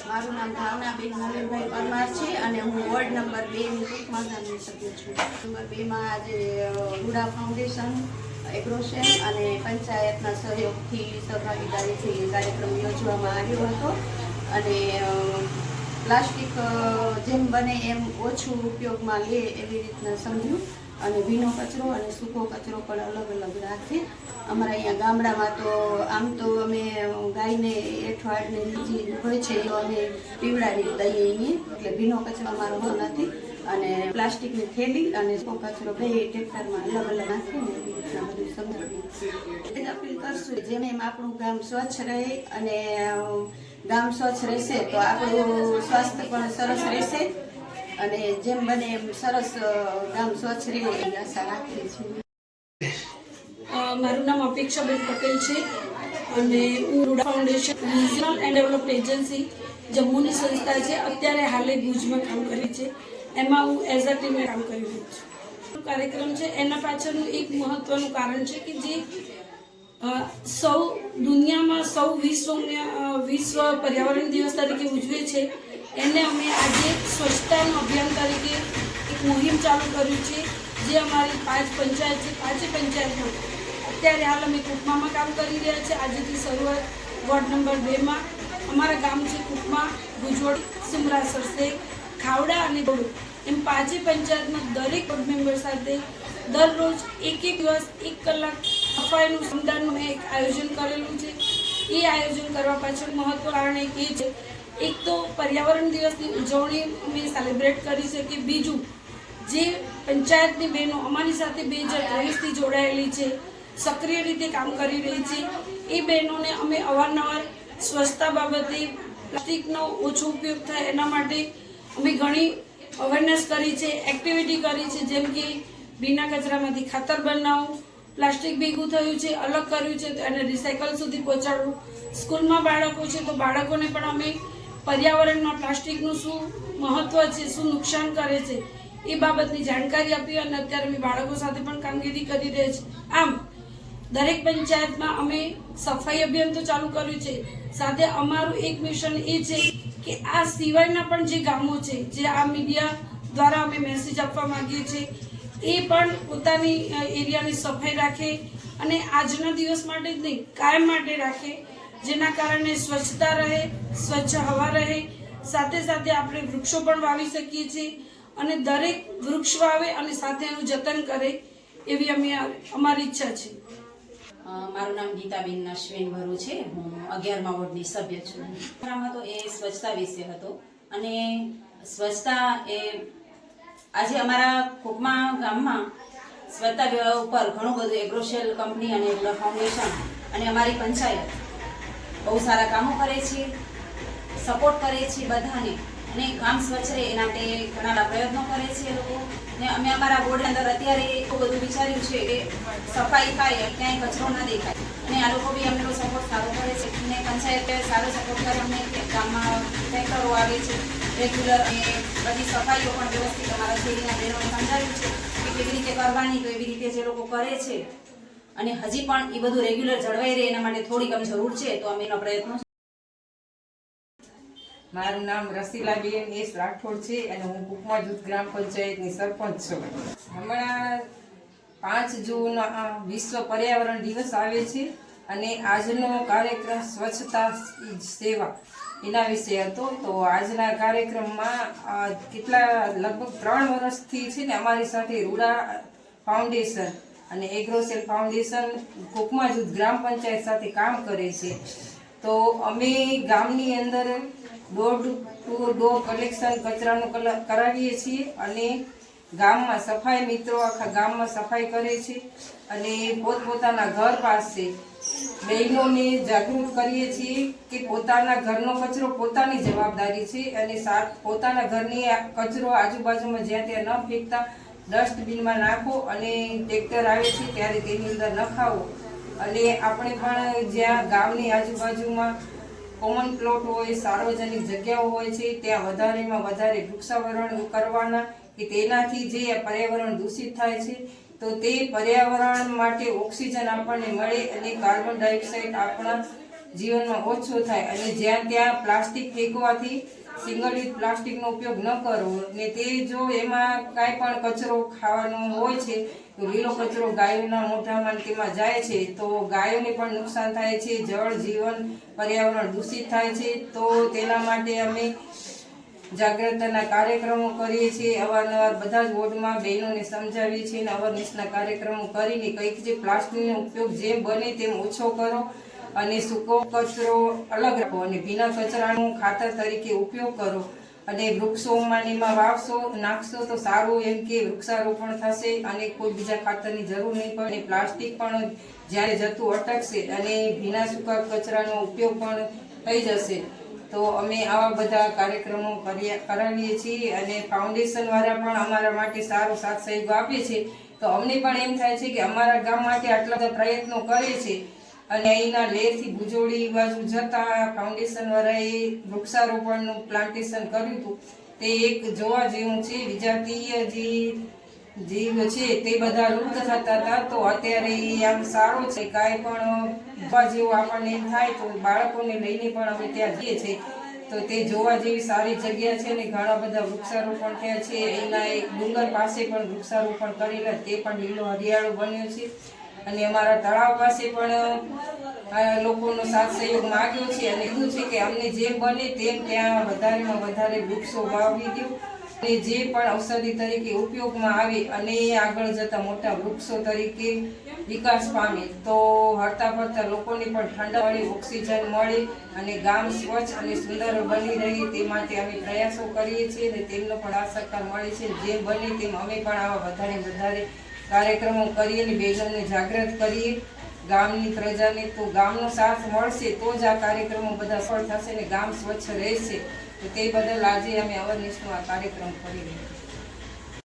મારું નામ ભાવનાબેન નવીનભાઈ પરમાર છે અને હું વોર્ડ નંબર 2 ની કુકમાધામની સભ્ય છું. નંબર 2 માં આજે રૂડા ફાઉન્ડેશન, એગ્રોસેલ અને પંચાયતના સહયોગથી સહભાગીદારીથી કાર્યક્રમ યોજવામાં આવ્યો હતો અને પ્લાસ્ટિક જેમ બને એમ ઓછું ઉપયોગમાં લે એવી રીતના સમજ્યું અને ભીનો કચરો અને સૂકો કચરો પણ અલગ અલગ રાખે. અમારા અહીંયા ગામડામાં તો આમ તો અમે ગાયને એઠવાડને લીજી હોય છે તો અમે પીવડાવી દઈએ અહીંયા, એટલે ભીનો કચરો અમારો નથી અને પ્લાસ્ટિકની થેલી અને સૂકો કચરો બે ટ્રેક્ટરમાં અલગ અલગ નાખીને એવી રીતના બધું સમજાવીએ. અપીલ કરશું જેમ એમ આપણું ગામ સ્વચ્છ રહે અને ગામ સ્વચ્છ રહેશે તો આપણું સ્વાસ્થ્ય પણ સરસ રહેશે અને જેમ બને એમ સરસ ગામ સ્વચ્છ રહે એવી આશા રાખીએ છીએ. મારું નામ અપેક્ષાબેન પટેલ છે અને હું RUDA foundation regional and development agency જમ્મુની સંસ્થા છે, અત્યારે હાલે ભુજમાં કામ કરી છે. એમાં હું એઝ અ ટીમે કામ કરી રહી છું. કાર્યક્રમ છે એના પાછળનું એક મહત્વનું કારણ છે કે જે સૌ દુનિયામાં સૌ વિશ્વ પર્યાવરણ દિવસ તરીકે ઉજવે છે એને અમે આજે સ્વચ્છતાનું અભિયાન તરીકે એક મુહિમ ચાલુ કર્યું છે. જે અમારી 5 પંચાયત છે, 5 પંચાયતમાં અત્યારે હાલ અમે કુકમામાં કામ કરી રહ્યા છીએ. આજથી શરૂઆત વોર્ડ નંબર 2માં અમારા ગામ છે કુકમા, ભુજોડ, સુમરા, સરસેક, ખાવડા અને બોડો એમ 5 પંચાયતમાં દરેક વોર્ડ મેમ્બર સાથે દરરોજ એક દિવસ 1 કલાક સફાઈનું શ્રમદાનનું એક આયોજન કરેલું છે. એ આયોજન કરવા પાછળ મહત્વ કારણ એક એ છે, એક તો પર્યાવરણ દિવસની ઉજવણી અમે સેલિબ્રેટ કરી શકીએ, બીજું જે પંચાયતની બહેનો અમારી સાથે 2023થી જોડાયેલી છે, સક્રિય રીતે કામ કરી રહી છે, એ બહેનોને અમે અવારનવાર સ્વચ્છતા બાબતે પ્લાસ્ટિકનો ઓછો ઉપયોગ થાય એના માટે અમે ઘણી અવેરનેસ કરી છે, એક્ટિવિટી કરી છે. જેમ કે ભીના કચરામાંથી ખાતર બનાવવું, પ્લાસ્ટિક ભેગું થયું છે અલગ કર્યું છે તો એને રિસાયકલ સુધી પહોંચાડવું. સ્કૂલમાં બાળકો છે તો બાળકોને પણ અમે પર્યાવરણમાં પ્લાસ્ટિકનું શું મહત્વ છે, શું નુકસાન કરે છે એ બાબતની જાણકારી આપી અને અત્યારે અમે બાળકો સાથે પણ કામગીરી કરી રહ્યા છીએ. આમ દરેક પંચાયતમાં અમે સફાઈ અભિયાન તો ચાલુ કર્યું છે, સાથે અમારું એક મિશન એ છે કે આ સિવાયના પણ જે ગામો છે જે આ મીડિયા દ્વારા અમે મેસેજ આપવા માંગીએ છીએ એ પણ પોતાની એરિયાની સફાઈ રાખે અને આજના દિવસ માટે જ નહીં કાયમ માટે રાખે, જેના કારણે સ્વચ્છતા રહે, સ્વચ્છ હવા રહે, સાથે સાથે આપણે વૃક્ષો પણ વાવી શકીએ છીએ અને દરેક વૃક્ષ વાવે અને સાથે એનું જતન કરે એવી અમારી ઈચ્છા છે. મારું નામ ગીતાબેન અશ્વિન ભરુ છે. હું 11મા વોર્ડની સભ્ય છું. હતો એ સ્વચ્છતા વિશે હતો અને સ્વચ્છતા એ આજે અમારા કુકમા ગામમાં સ્વચ્છતા ઉપર ઘણું બધું એગ્રોસેલ કંપની અને રૂડા ફાઉન્ડેશન અને અમારી પંચાયત બહુ સારા કામો કરે છે, સપોર્ટ કરે છે બધાને અને ગામ સ્વચ્છ રહે એના માટે ઘણા પ્રયત્નો કરે છે એ લોકો. ને અમે અમારા બોર્ડ અંદર અત્યારે એવું બધું વિચાર્યું છે કે સફાઈ થાય, ક્યાંય કચરો ના દેખાય અને આ લોકો બી અમને સપોર્ટ સારો કરે છે અને પંચાયતે સારો સપોર્ટ કરે અમને. ગામમાં ટ્રેક્ટરો આવે છે રેગ્યુલર અને બધી સફાઈઓ પણ વ્યવસ્થિત અમારા શેરીના બહેનોને સમજાવ્યું છે કે કેવી રીતે કરવાની, તો એવી રીતે જે લોકો કરે છે અને હજી પણ એ બધું રેગ્યુલર જળવાઈ રહે એના માટે થોડીક અમને જરૂર છે તો અમે એનો પ્રયત્નો. મારું નામ રસીલાબેન એસ રાઠોડ છે અને હું કુકમા જૂથ ગ્રામ પંચાયતની સરપંચ છું. હમણાં 5 જૂન વિશ્વ પર્યાવરણ દિવસ આવે છે અને આજનો કાર્યક્રમ સ્વચ્છતા સેવા એના વિશે હતો. તો આજના કાર્યક્રમમાં લગભગ 3 વર્ષથી છે ને અમારી સાથે રૂડા ફાઉન્ડેશન અને એગ્રોસેલ ફાઉન્ડેશન કુકમા જૂથ ગ્રામ પંચાયત સાથે કામ કરે છે. તો અમે ગામની અંદર ડોર ટુ ડોર કલેક્શન કચરાનું કરાવીએ છીએ અને ગામમાં સફાઈ મિત્રો આખા ગામમાં સફાઈ કરે છે અને પોતપોતાના ઘર પાસે બહેનોને જાગૃત કરીએ છીએ કે પોતાના ઘરનો કચરો પોતાની જવાબદારી છે અને પોતાના ઘરની કચરો આજુબાજુમાં જ્યાં ત્યાં ન ફેંકતા ડસ્ટબિનમાં નાખો અને ટ્રેક્ટર આવે છે ત્યારે તેની અંદર નખાવો. અને આપણે પણ જ્યાં ગામની આજુબાજુમાં કોમન પ્લોટ હોય, સાર્વજનિક જગ્યાઓ હોય છે ત્યાં વધારેમાં વધારે વૃક્ષાવરણ કરવાના કે તેનાથી જે પર્યાવરણ દૂષિત થાય છે તો તે પર્યાવરણ માટે ઓક્સિજન આપણને મળે અને કાર્બન ડાયોક્સાઇડ આપણા જીવનમાં ઓછો થાય અને જ્યાં ત્યાં પ્લાસ્ટિક ફેંકવાથી સિંગલ યુઝ પ્લાસ્ટિકનો ઉપયોગ ન કરવો ને તે જો એમાં કાંઈ પણ કચરો ખાવાનો હોય છે તો લીલો કચરો ગાયોના મોઢામાં ને તેમાં જાય છે તો ગાયોને પણ નુકસાન થાય છે, જળ જીવન પર્યાવરણ દૂષિત થાય છે. તો તેના માટે અમે જાગૃતતાના કાર્યક્રમો કરીએ છીએ, અવારનવાર બધા જ વોર્ડમાં બહેનોને સમજાવીએ છીએ અને અવેરનેસના કાર્યક્રમો કરીને કંઈક જે પ્લાસ્ટિકનો ઉપયોગ જેમ બને તેમ ઓછો કરો અને સૂકો કચરો અલગ રાખો અને ભીના કચરાનો ખાતર તરીકે ઉપયોગ કરો અને વૃક્ષોમાં ને એમાં વાવશો નાખશો તો સારું, એમ કે વૃક્ષારોપણ થશે અને કોઈ બીજા ખાતરની જરૂર નહીં પડે અને પ્લાસ્ટિક પણ જ્યારે જતું અટકશે અને ભીના સૂકા કચરાનો ઉપયોગ પણ થઈ જશે. તો અમે આવા બધા કાર્યક્રમો કરાવીએ છીએ અને ફાઉન્ડેશન વાળા પણ અમારા માટે સારો સાથ સહયોગ આપે છે. તો અમને પણ એમ થાય છે કે અમારા ગામ માટે આટલા બધા પ્રયત્નો કરે છે અને અહીંના લેરથી ભુજોડી બાજુ જતા ફાઉન્ડેશન વાળાએ વૃક્ષારોપણનું પ્લાન્ટેશન કર્યું હતું. તે એક જોવા જેવું છે. વિજાતીય જીવ છે તે બધા લુપ્ત થતા હતા તો અત્યારે આમ સારો છે. કાંઈ પણ ઉભા જેવું આપણને એમ થાય તો બાળકોને લઈને પણ અમે ત્યાં જઈએ છીએ. તો તે જોવા જેવી સારી જગ્યા છે ને ઘણા બધા વૃક્ષારોપણ થયા છે. એના એક ડુંગર પાસે પણ વૃક્ષારોપણ કરેલા, તે પણ લીલો હરિયાળો બન્યો છે. અને અમારા તળાવ પાસે પણ લોકોનો સાથ સહયોગ માગ્યો છે અને કીધું છે કે અમને જેમ બને તેમ ત્યાં વધારેમાં વધારે વૃક્ષો વાવી દો અને જે પણ ઔષધિ તરીકે ઉપયોગમાં આવે અને આગળ જતા મોટા વૃક્ષો તરીકે વિકાસ પામે તો હરતા ફરતા લોકોને પણ ઠંડક મળે, ઓક્સિજન મળે અને ગામ સ્વચ્છ અને સુંદર બની રહે તે માટે અમે પ્રયાસો કરીએ છીએ અને તેમનો પણ આ સહકાર મળે છે. જેમ બને તેમ અમે પણ આવા વધારે કાર્યક્રમો કરીએ અને બહેનોને જાગૃત કરીએ ગામની પ્રજાને. તો ગામનો સાથ મળશે તો જ આ કાર્યક્રમો બધા સફળ થશે અને ગામ સ્વચ્છ રહેશે. તો તે બદલ આજે અમે અવેરનેસનો આ કાર્યક્રમ કરી રહ્યા છીએ.